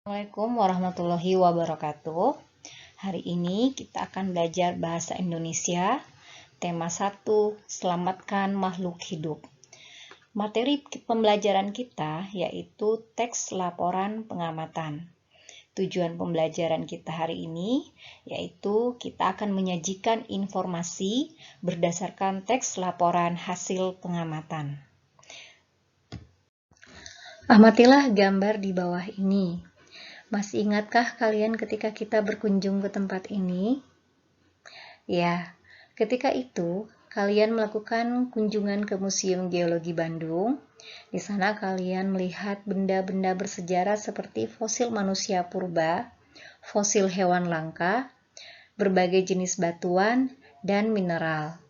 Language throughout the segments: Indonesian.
Assalamualaikum warahmatullahi wabarakatuh. Hari ini kita akan belajar bahasa Indonesia. Tema 1, selamatkan makhluk hidup. Materi pembelajaran kita yaitu teks laporan pengamatan. Tujuan pembelajaran kita hari ini yaitu kita akan menyajikan informasi berdasarkan teks laporan hasil pengamatan. Amatilah gambar di bawah ini. Masih ingatkah kalian ketika kita berkunjung ke tempat ini? Ya, ketika itu kalian melakukan kunjungan ke Museum Geologi Bandung. Di sana kalian melihat benda-benda bersejarah seperti fosil manusia purba, fosil hewan langka, berbagai jenis batuan, dan mineral.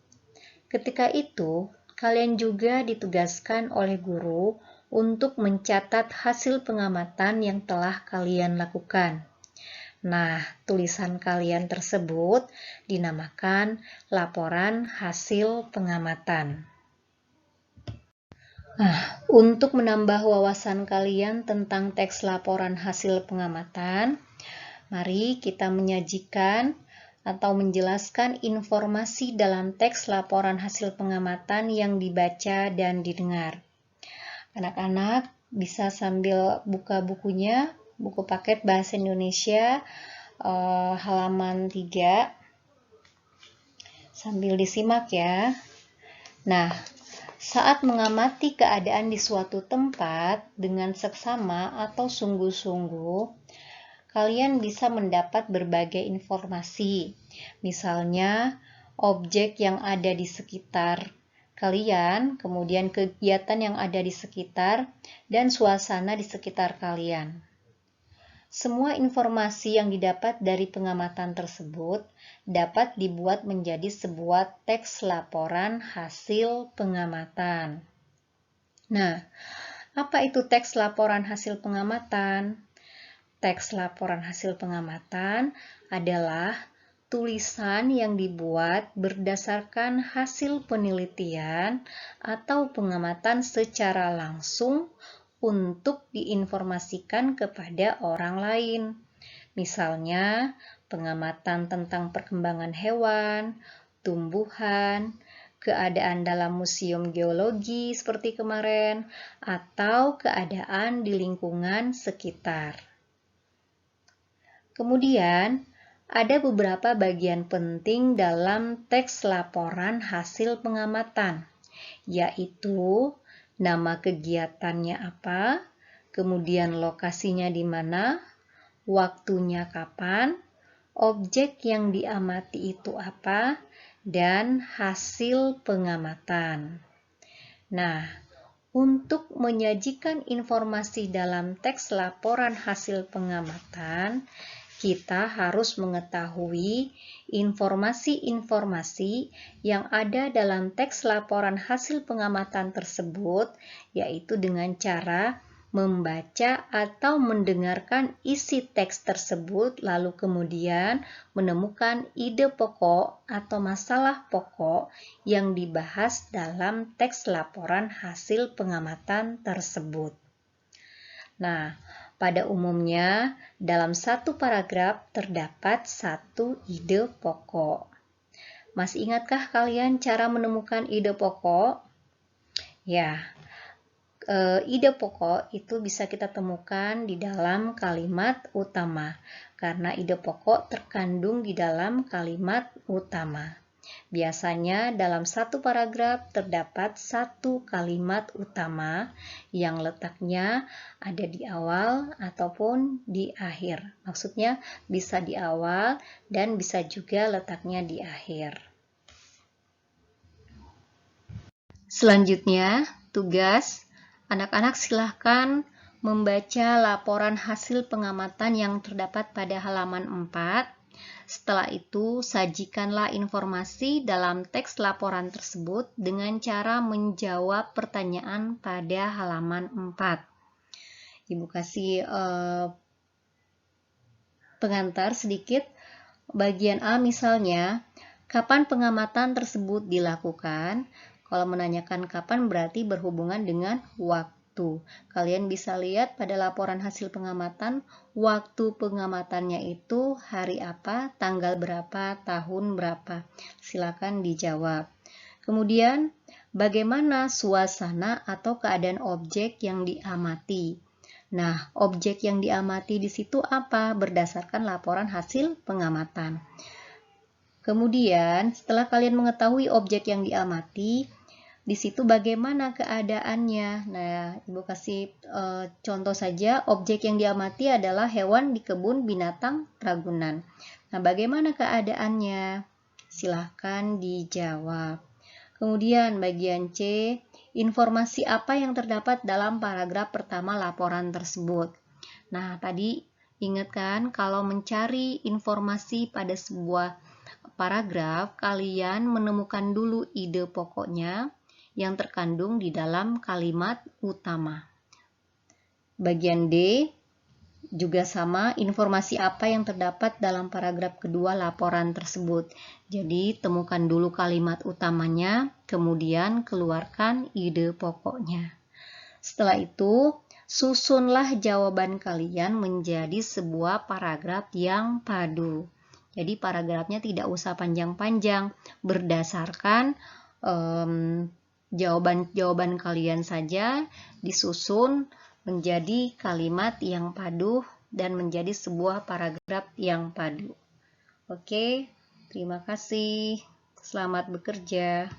Ketika itu, kalian juga ditugaskan oleh guru untuk mencatat hasil pengamatan yang telah kalian lakukan. Nah, tulisan kalian tersebut dinamakan laporan hasil pengamatan. Nah, untuk menambah wawasan kalian tentang teks laporan hasil pengamatan, mari kita menyajikan atau menjelaskan informasi dalam teks laporan hasil pengamatan yang dibaca dan didengar. Anak-anak bisa sambil buka bukunya, buku paket bahasa Indonesia halaman 3, sambil disimak ya. Nah, saat mengamati keadaan di suatu tempat dengan seksama atau sungguh-sungguh, kalian bisa mendapat berbagai informasi. Misalnya, objek yang ada di sekitar kalian, kemudian kegiatan yang ada di sekitar, dan suasana di sekitar kalian. Semua informasi yang didapat dari pengamatan tersebut dapat dibuat menjadi sebuah teks laporan hasil pengamatan. Nah, apa itu teks laporan hasil pengamatan? Teks laporan hasil pengamatan adalah tulisan yang dibuat berdasarkan hasil penelitian atau pengamatan secara langsung untuk diinformasikan kepada orang lain. Misalnya, pengamatan tentang perkembangan hewan, tumbuhan, keadaan dalam museum geologi seperti kemarin, atau keadaan di lingkungan sekitar. Kemudian, ada beberapa bagian penting dalam teks laporan hasil pengamatan, yaitu nama kegiatannya apa, kemudian lokasinya di mana, waktunya kapan, objek yang diamati itu apa, dan hasil pengamatan. Nah, untuk menyajikan informasi dalam teks laporan hasil pengamatan, kita harus mengetahui informasi-informasi yang ada dalam teks laporan hasil pengamatan tersebut, yaitu dengan cara membaca atau mendengarkan isi teks tersebut, lalu kemudian menemukan ide pokok atau masalah pokok yang dibahas dalam teks laporan hasil pengamatan tersebut. Nah, pada umumnya, dalam satu paragraf terdapat satu ide pokok. Masih ingatkah kalian cara menemukan ide pokok? Ya, ide pokok itu bisa kita temukan di dalam kalimat utama, karena ide pokok terkandung di dalam kalimat utama. Biasanya dalam satu paragraf terdapat satu kalimat utama yang letaknya ada di awal ataupun di akhir. Maksudnya bisa di awal dan bisa juga letaknya di akhir. Selanjutnya, tugas anak-anak silahkan membaca laporan hasil pengamatan yang terdapat pada halaman 4. Setelah itu, sajikanlah informasi dalam teks laporan tersebut dengan cara menjawab pertanyaan pada halaman 4. Ibu kasih pengantar sedikit. Bagian A misalnya, kapan pengamatan tersebut dilakukan? Kalau menanyakan kapan berarti berhubungan dengan waktu waktu. Kalian bisa lihat pada laporan hasil pengamatan, waktu pengamatannya itu hari apa, tanggal berapa, tahun berapa. Silakan dijawab. Kemudian, bagaimana suasana atau keadaan objek yang diamati? Nah, objek yang diamati di situ apa? Berdasarkan laporan hasil pengamatan. Kemudian, setelah kalian mengetahui objek yang diamati, di situ bagaimana keadaannya? Nah, Ibu kasih contoh saja, objek yang diamati adalah hewan di kebun binatang Ragunan. Nah, bagaimana keadaannya? Silahkan dijawab. Kemudian bagian C, informasi apa yang terdapat dalam paragraf pertama laporan tersebut? Nah, tadi ingat kan kalau mencari informasi pada sebuah paragraf, kalian menemukan dulu ide pokoknya yang terkandung di dalam kalimat utama. Bagian D juga sama, informasi apa yang terdapat dalam paragraf kedua laporan tersebut. Jadi, temukan dulu kalimat utamanya, kemudian keluarkan ide pokoknya. Setelah itu, susunlah jawaban kalian menjadi sebuah paragraf yang padu. Jadi, paragrafnya tidak usah panjang-panjang, berdasarkan jawaban kalian saja disusun menjadi kalimat yang padu dan menjadi sebuah paragraf yang padu. Oke, terima kasih. Selamat bekerja.